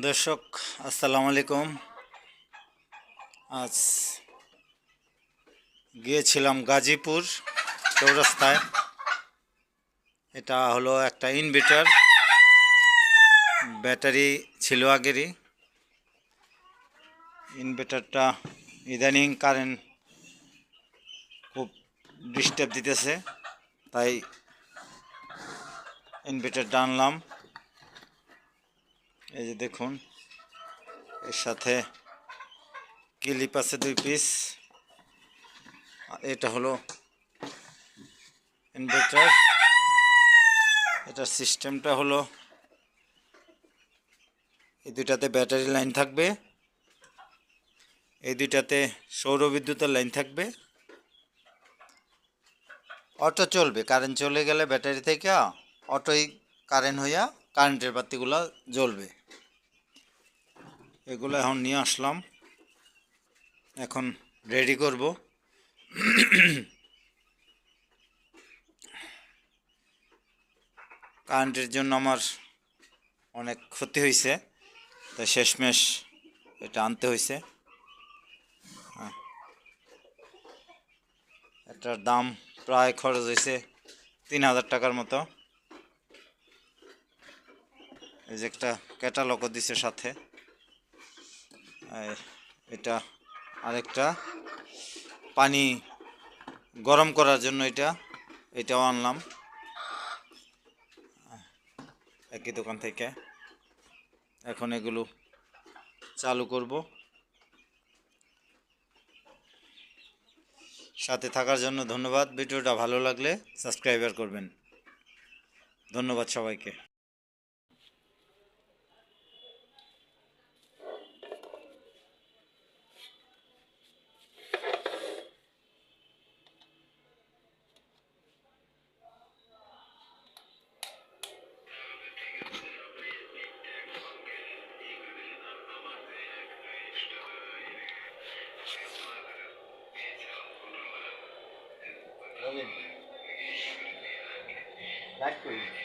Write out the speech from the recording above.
দর্শক আসসালামু আলাইকুম। আজ গিয়েছিলাম গাজীপুর চৌরাস্তায়। এটা হলো একটা ইনভার্টার, ব্যাটারি ছিল আগেরই। ইনভার্টারটা ইদানিং কারেন্ট খুব ডিস্টার্ব দিতেছে, তাই ইনভার্টারটা আনলাম। এই যে দেখুন, এর সাথে ক্লিপ আছে 2 পিস। এটা হলো ইনভার্টার। এটার সিস্টেমটা হলো এই দুইটাতে ব্যাটারি লাইন থাকবে, এই দুইটাতে সৌর বিদ্যুতের লাইন থাকবে। অটো চলবে, কারেন্ট চলে গেলে ব্যাটারি থেকে অটোই কারেন্ট হইয়া কারেন্টের বাতিগুলো জ্বলবে। এগুলো এখন নিয়ে আসলাম, এখন রেডি করব। কারেন্টের জন্য আমার অনেক ক্ষতি হয়েছে, তাই শেষমেশ এটা আনতে হয়েছে। এটার দাম প্রায় খরচ হয়েছে 3000 টাকার মতো। এই যে একটা ক্যাটালগও দিছে সাথে। এটা আরেকটা পানি গরম করার জন্য, এটাও আনলাম একই দোকান থেকে। এখন এগুলো চালু করব। সাথে থাকার জন্য ধন্যবাদ। ভিডিওটা ভালো লাগলে সাবস্ক্রাইবার করবেন। ধন্যবাদ সবাইকে। লাইট করি।